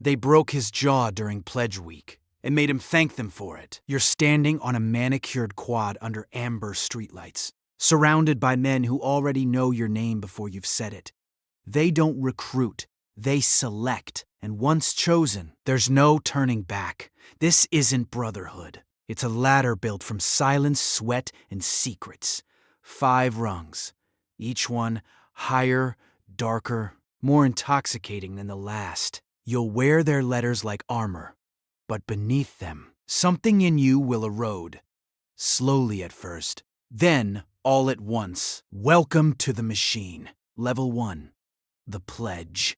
They broke his jaw during pledge week and made him thank them for it. You're standing on a manicured quad under amber streetlights, surrounded by men who already know your name before you've said it. They don't recruit, they select, and once chosen, there's no turning back. This isn't brotherhood. It's a ladder built from silence, sweat, and secrets. 5 rungs, each one higher, darker, more intoxicating than the last. You'll wear their letters like armor, but beneath them, something in you will erode. Slowly at first, then all at once. Welcome to the machine. Level 1. The pledge.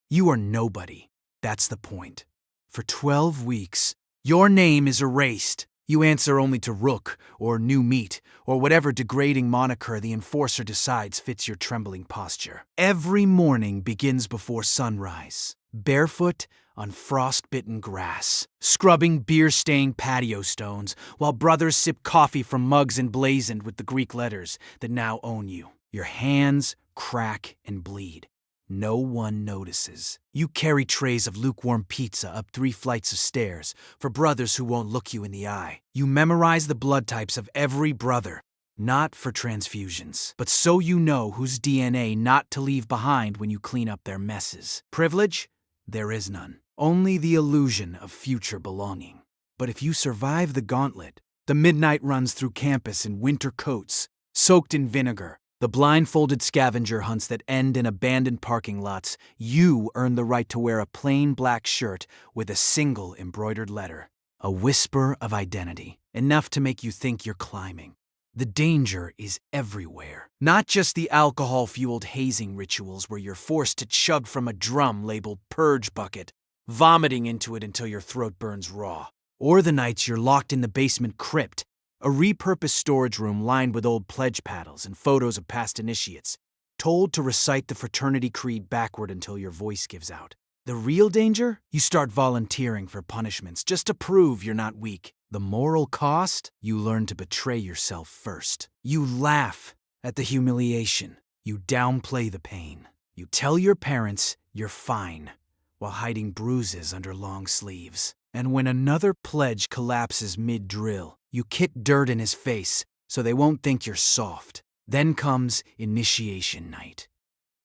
You are nobody. That's the point. For 12 weeks, your name is erased. You answer only to Rook, or New Meat, or whatever degrading moniker the enforcer decides fits your trembling posture. Every morning begins before sunrise, barefoot on frost-bitten grass, scrubbing beer-stained patio stones, while brothers sip coffee from mugs emblazoned with the Greek letters that now own you. Your hands crack and bleed. No one notices. You carry trays of lukewarm pizza up 3 flights of stairs for brothers who won't look you in the eye. You memorize the blood types of every brother, not for transfusions, but so you know whose DNA not to leave behind when you clean up their messes. Privilege? There is none. Only the illusion of future belonging. But if you survive the gauntlet, the midnight runs through campus in winter coats, soaked in vinegar, the blindfolded scavenger hunts that end in abandoned parking lots, you earn the right to wear a plain black shirt with a single embroidered letter. A whisper of identity, enough to make you think you're climbing. The danger is everywhere. Not just the alcohol-fueled hazing rituals where you're forced to chug from a drum labeled purge bucket, vomiting into it until your throat burns raw. Or the nights you're locked in the basement crypt, a repurposed storage room lined with old pledge paddles and photos of past initiates, told to recite the fraternity creed backward until your voice gives out. The real danger? You start volunteering for punishments just to prove you're not weak. The moral cost? You learn to betray yourself first. You laugh at the humiliation. You downplay the pain. You tell your parents you're fine while hiding bruises under long sleeves. And when another pledge collapses mid-drill, you kick dirt in his face so they won't think you're soft. Then comes initiation night.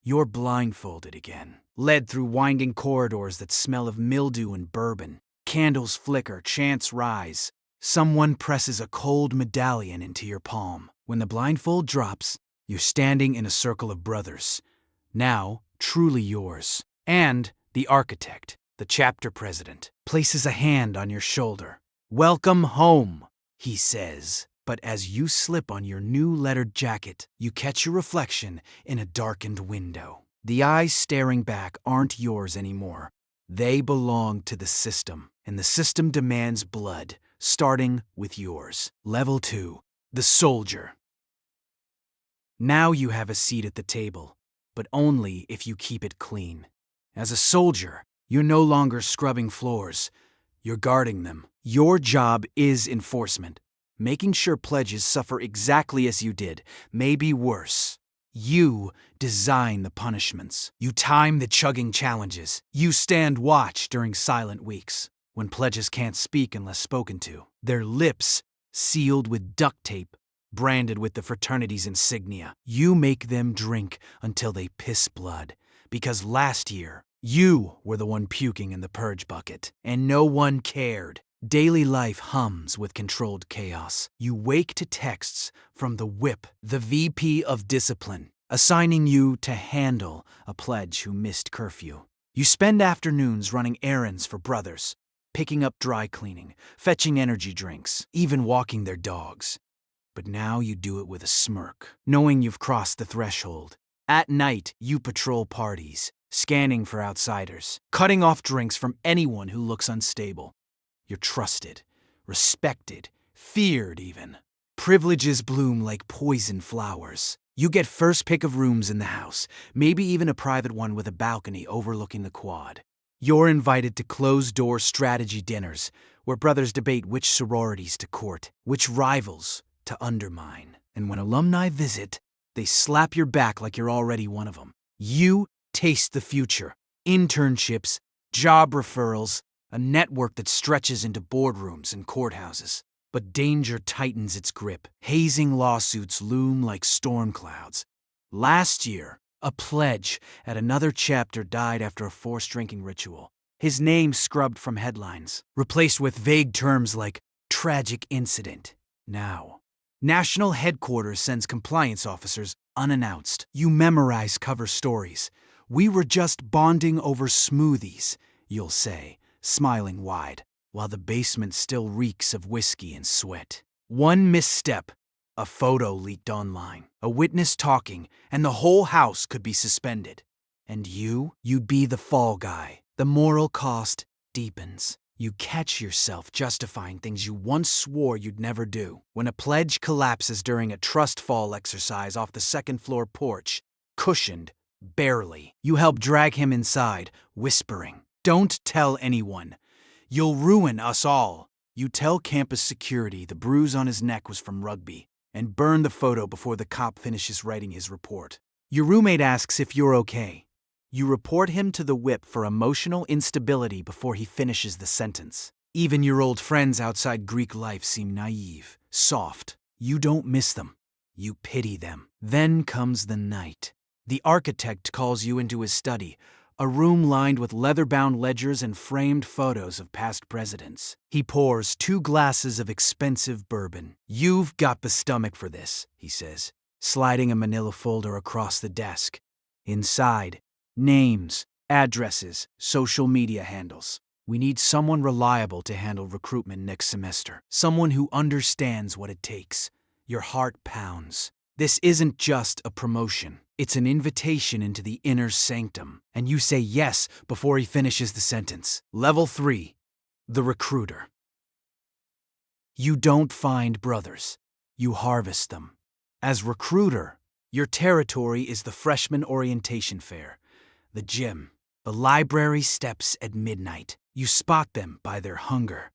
You're blindfolded again, led through winding corridors that smell of mildew and bourbon. Candles flicker, chants rise. Someone presses a cold medallion into your palm. When the blindfold drops, you're standing in a circle of brothers, now truly yours. And the architect, the chapter president, places a hand on your shoulder. "Welcome home," he says. But as you slip on your new lettered jacket, you catch your reflection in a darkened window. The eyes staring back aren't yours anymore. They belong to the system, and the system demands blood, starting with yours. Level 2, the soldier. Now you have a seat at the table, but only if you keep it clean. As a soldier, you're no longer scrubbing floors, you're guarding them. Your job is enforcement, making sure pledges suffer exactly as you did, maybe worse. You design the punishments. You time the chugging challenges. You stand watch during silent weeks, when pledges can't speak unless spoken to. Their lips sealed with duct tape, branded with the fraternity's insignia. You make them drink until they piss blood, because last year, you were the one puking in the purge bucket, and no one cared. Daily life hums with controlled chaos. You wake to texts from the whip, the VP of discipline, assigning you to handle a pledge who missed curfew. You spend afternoons running errands for brothers, picking up dry cleaning, fetching energy drinks, even walking their dogs. But now you do it with a smirk, knowing you've crossed the threshold. At night, you patrol parties, scanning for outsiders, cutting off drinks from anyone who looks unstable. You're trusted, respected, feared even. Privileges bloom like poison flowers. You get first pick of rooms in the house, maybe even a private one with a balcony overlooking the quad. You're invited to closed-door strategy dinners, where brothers debate which sororities to court, which rivals to undermine. And when alumni visit, they slap your back like you're already one of them. You taste the future. Internships, job referrals, a network that stretches into boardrooms and courthouses. But danger tightens its grip. Hazing lawsuits loom like storm clouds. Last year, a pledge at another chapter died after a forced drinking ritual. His name scrubbed from headlines, replaced with vague terms like tragic incident. Now, National Headquarters sends compliance officers unannounced. You memorize cover stories. We were just bonding over smoothies, you'll say, smiling wide, while the basement still reeks of whiskey and sweat. One misstep, a photo leaked online, a witness talking, and the whole house could be suspended. And you'd be the fall guy. The moral cost deepens. You catch yourself justifying things you once swore you'd never do. When a pledge collapses during a trust fall exercise off the second-floor porch, cushioned, barely, you help drag him inside, whispering, "Don't tell anyone. You'll ruin us all." You tell campus security the bruise on his neck was from rugby, and burn the photo before the cop finishes writing his report. Your roommate asks if you're okay. You report him to the whip for emotional instability before he finishes the sentence. Even your old friends outside Greek life seem naive, soft. You don't miss them. You pity them. Then comes the night. The architect calls you into his study, a room lined with leather-bound ledgers and framed photos of past presidents. He pours 2 glasses of expensive bourbon. "You've got the stomach for this," he says, sliding a manila folder across the desk. Inside, names, addresses, social media handles. We need someone reliable to handle recruitment next semester. Someone who understands what it takes. Your heart pounds. This isn't just a promotion. It's an invitation into the inner sanctum. And you say yes before he finishes the sentence. Level 3. The recruiter. You don't find brothers. You harvest them. As recruiter, your territory is the freshman orientation fair, the gym, the library steps at midnight. You spot them by their hunger,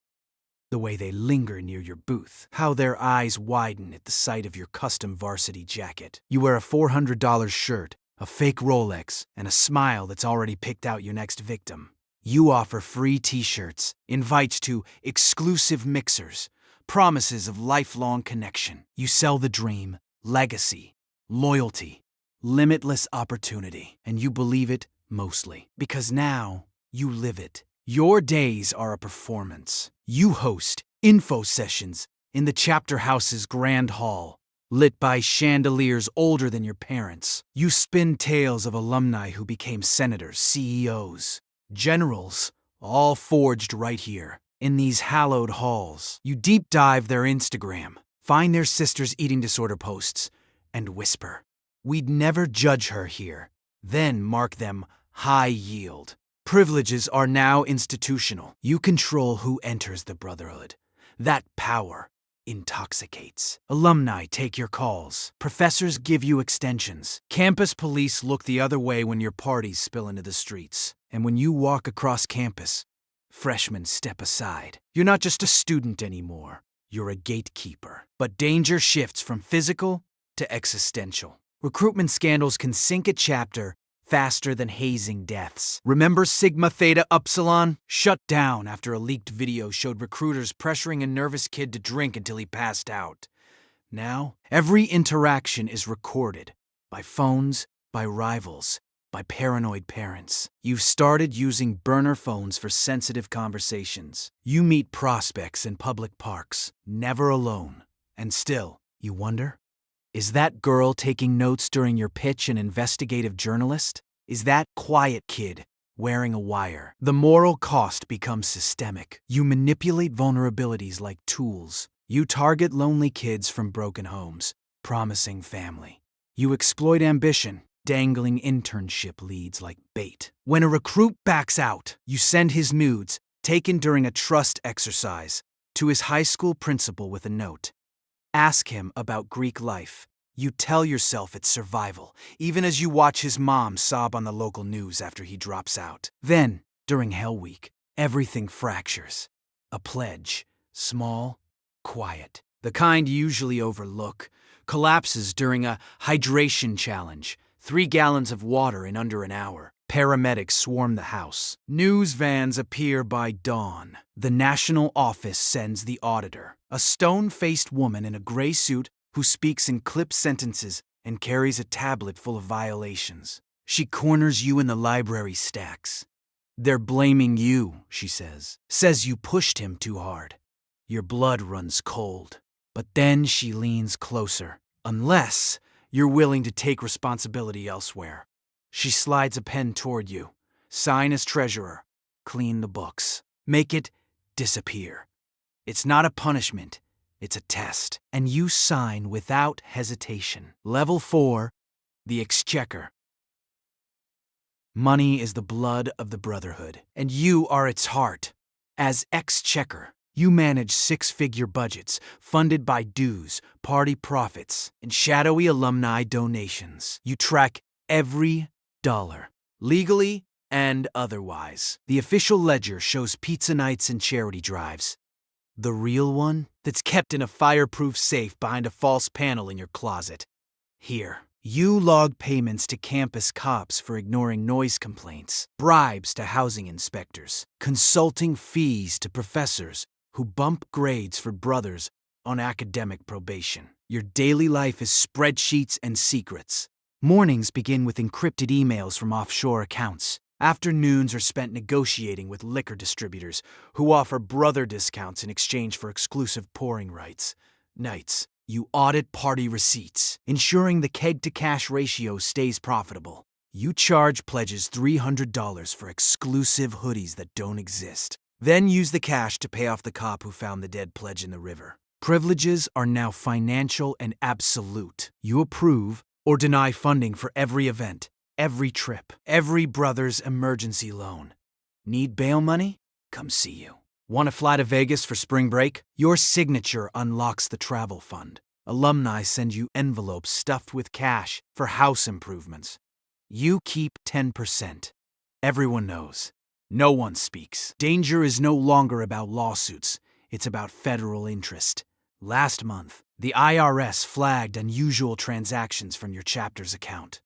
the way they linger near your booth, how their eyes widen at the sight of your custom varsity jacket. You wear a $400 shirt, a fake Rolex, and a smile that's already picked out your next victim. You offer free t-shirts, invites to exclusive mixers, promises of lifelong connection. You sell the dream, legacy, loyalty, limitless opportunity, and you believe it mostly, because now you live it. Your days are a performance. You host info sessions in the chapter house's grand hall, lit by chandeliers older than your parents. You spin tales of alumni who became senators, CEOs, generals, all forged right here, in these hallowed halls. You deep dive their Instagram, find their sisters' eating disorder posts, and whisper, "We'd never judge her here." Then mark them high yield. Privileges are now institutional. You control who enters the brotherhood. That power intoxicates. Alumni take your calls. Professors give you extensions. Campus police look the other way when your parties spill into the streets. And when you walk across campus, freshmen step aside. You're not just a student anymore. You're a gatekeeper. But danger shifts from physical to existential. Recruitment scandals can sink a chapter faster than hazing deaths. Remember Sigma Theta Upsilon? Shut down after a leaked video showed recruiters pressuring a nervous kid to drink until he passed out. Now, every interaction is recorded. By phones, by rivals, by paranoid parents. You've started using burner phones for sensitive conversations. You meet prospects in public parks, never alone. And still, you wonder? Is that girl taking notes during your pitch an investigative journalist? Is that quiet kid wearing a wire? The moral cost becomes systemic. You manipulate vulnerabilities like tools. You target lonely kids from broken homes, promising family. You exploit ambition, dangling internship leads like bait. When a recruit backs out, you send his nudes, taken during a trust exercise, to his high school principal with a note. Ask him about Greek life. You tell yourself it's survival, even as you watch his mom sob on the local news after he drops out. Then, during Hell Week, everything fractures. A pledge, small, quiet, the kind you usually overlook, collapses during a hydration challenge, 3 gallons of water in under an hour. Paramedics swarm the house. News vans appear by dawn. The national office sends the auditor, a stone-faced woman in a gray suit who speaks in clipped sentences and carries a tablet full of violations. She corners you in the library stacks. "They're blaming you," she says. "Says you pushed him too hard." Your blood runs cold. But then she leans closer. "Unless you're willing to take responsibility elsewhere." She slides a pen toward you. "Sign as treasurer. Clean the books. Make it disappear. It's not a punishment. It's a test." And you sign without hesitation. Level 4, the Exchequer. Money is the blood of the Brotherhood, and you are its heart. As Exchequer, you manage six-figure budgets funded by dues, party profits, and shadowy alumni donations. You track every dollar, legally and otherwise. The official ledger shows pizza nights and charity drives. The real one? That's kept in a fireproof safe behind a false panel in your closet. Here, you log payments to campus cops for ignoring noise complaints, bribes to housing inspectors, consulting fees to professors who bump grades for brothers on academic probation. Your daily life is spreadsheets and secrets. Mornings begin with encrypted emails from offshore accounts. Afternoons are spent negotiating with liquor distributors who offer brother discounts in exchange for exclusive pouring rights. Nights, you audit party receipts, ensuring the keg-to-cash ratio stays profitable. You charge pledges $300 for exclusive hoodies that don't exist. Then use the cash to pay off the cop who found the dead pledge in the river. Privileges are now financial and absolute. You approve or deny funding for every event, every trip, every brother's emergency loan. Need bail money? Come see you. Want to fly to Vegas for spring break? Your signature unlocks the travel fund. Alumni send you envelopes stuffed with cash for house improvements. You keep 10%. Everyone knows. No one speaks. Danger is no longer about lawsuits. It's about federal interest. Last month, the IRS flagged unusual transactions from your chapter's account.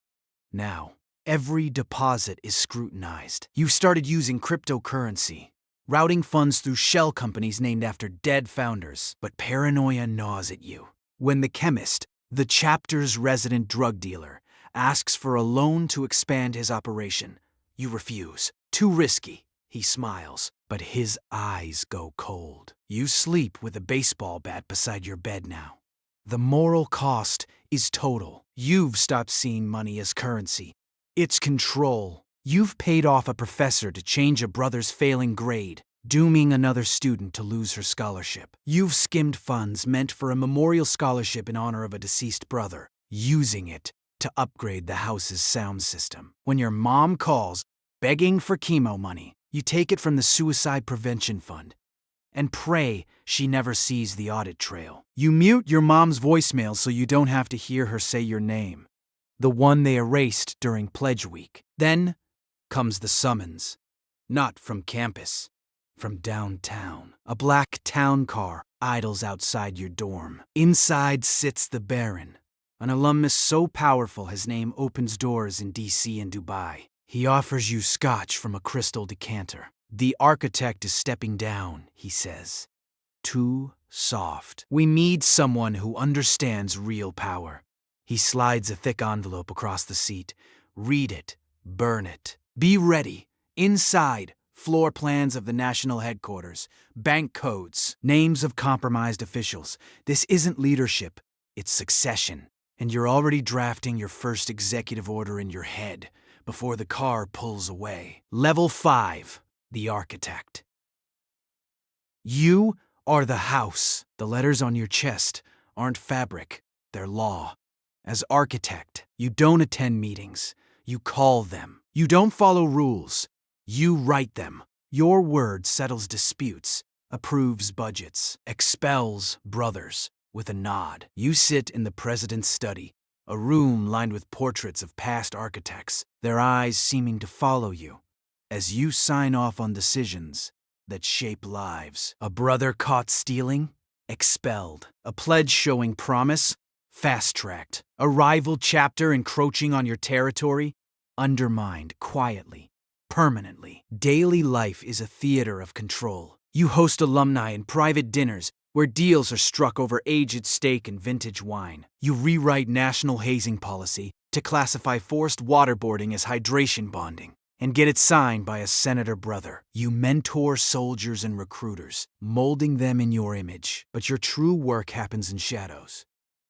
Now, every deposit is scrutinized. You've started using cryptocurrency, routing funds through shell companies named after dead founders. But paranoia gnaws at you. When the chemist, the chapter's resident drug dealer, asks for a loan to expand his operation, you refuse. Too risky. He smiles, but his eyes go cold. You sleep with a baseball bat beside your bed now. The moral cost is total. You've stopped seeing money as currency. It's control. You've paid off a professor to change a brother's failing grade, dooming another student to lose her scholarship. You've skimmed funds meant for a memorial scholarship in honor of a deceased brother, using it to upgrade the house's sound system. When your mom calls, begging for chemo money, you take it from the Suicide Prevention Fund and pray she never sees the audit trail. You mute your mom's voicemail so you don't have to hear her say your name, the one they erased during Pledge Week. Then comes the summons. Not from campus, from downtown. A black town car idles outside your dorm. Inside sits the Baron, an alumnus so powerful his name opens doors in DC and Dubai. He offers you scotch from a crystal decanter. "The architect is stepping down," he says. "Too soft. We need someone who understands real power." He slides a thick envelope across the seat. "Read it. Burn it. Be ready. Inside, floor plans of the national headquarters, bank codes, names of compromised officials. This isn't leadership. It's succession. And you're already drafting your first executive order in your head before the car pulls away. Level 5, the architect. You are the house. The letters on your chest aren't fabric, they're law. As architect, you don't attend meetings, you call them. You don't follow rules, you write them. Your word settles disputes, approves budgets, expels brothers with a nod. You sit in the president's study, a room lined with portraits of past architects, their eyes seeming to follow you as you sign off on decisions that shape lives. A brother caught stealing? Expelled. A pledge showing promise? Fast-tracked. A rival chapter encroaching on your territory? undermined quietly, permanently. Daily life is a theater of control. You host alumni and private dinners where deals are struck over aged steak and vintage wine. You rewrite national hazing policy to classify forced waterboarding as hydration bonding and get it signed by a senator brother. You mentor soldiers and recruiters, molding them in your image, but your true work happens in shadows.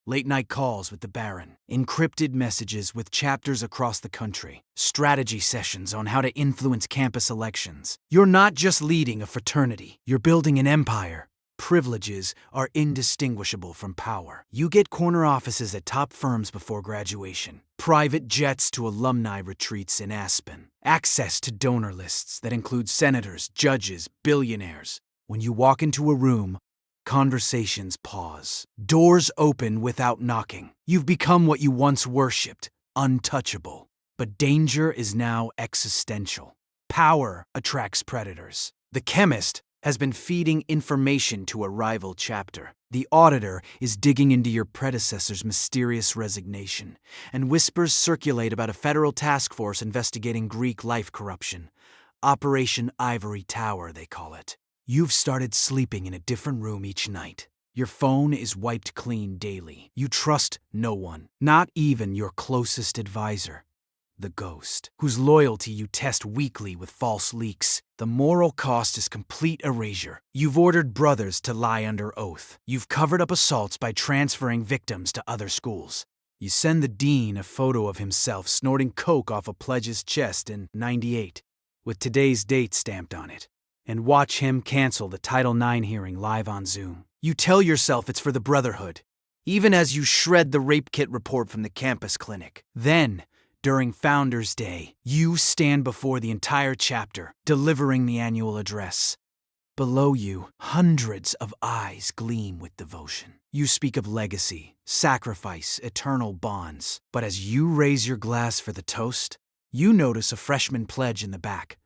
Late-night calls with the Baron, encrypted messages with chapters across the country, strategy sessions on how to influence campus elections. You're not just leading a fraternity, you're building an empire. Privileges are indistinguishable from power. You get corner offices at top firms before graduation, private jets to alumni retreats in Aspen, access to donor lists that include senators, judges, billionaires. When you walk into a room, conversations pause. Doors open without knocking. You've become what you once worshipped, untouchable. But danger is now existential. Power attracts predators. The chemist has been feeding information to a rival chapter. The auditor is digging into your predecessor's mysterious resignation, and whispers circulate about a federal task force investigating Greek life corruption. Operation Ivory Tower, they call it. You've started sleeping in a different room each night. Your phone is wiped clean daily. You trust no one, not even your closest advisor. The ghost, whose loyalty you test weekly with false leaks. The moral cost is complete erasure. You've ordered brothers to lie under oath. You've covered up assaults by transferring victims to other schools. You send the dean a photo of himself snorting coke off a pledge's chest in '98, with today's date stamped on it, and watch him cancel the Title IX hearing live on Zoom. You tell yourself it's for the Brotherhood, even as you shred the rape kit report from the campus clinic. Then, during Founders Day, you stand before the entire chapter, delivering the annual address. Below you, hundreds of eyes gleam with devotion. You speak of legacy, sacrifice, eternal bonds. But as you raise your glass for the toast, you notice a freshman pledge in the back.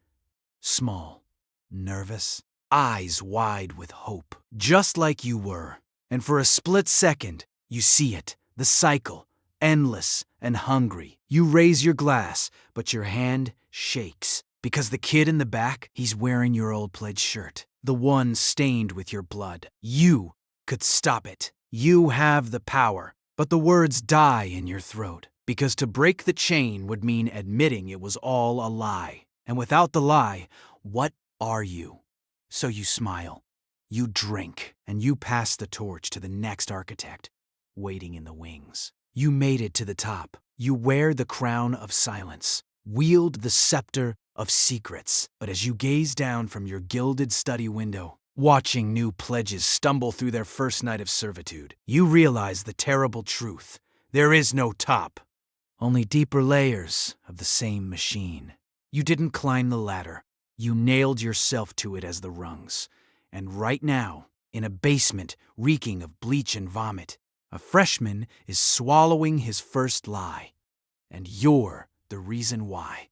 Small, nervous, eyes wide with hope, just like you were. And for a split second, you see it, the cycle, endless and hungry. You raise your glass, but your hand shakes, because the kid in the back, he's wearing your old pledge shirt, the one stained with your blood. You could stop it. You have the power, but the words die in your throat, because to break the chain would mean admitting it was all a lie. And without the lie, what are you? So you smile, you drink, and you pass the torch to the next architect, waiting in the wings. You made it to the top. You wear the crown of silence, wield the scepter of secrets. But as you gaze down from your gilded study window, watching new pledges stumble through their first night of servitude, you realize the terrible truth. There is no top, only deeper layers of the same machine. You didn't climb the ladder. You nailed yourself to it as the rungs. And right now, in a basement reeking of bleach and vomit, a freshman is swallowing his first lie. And you're the reason why.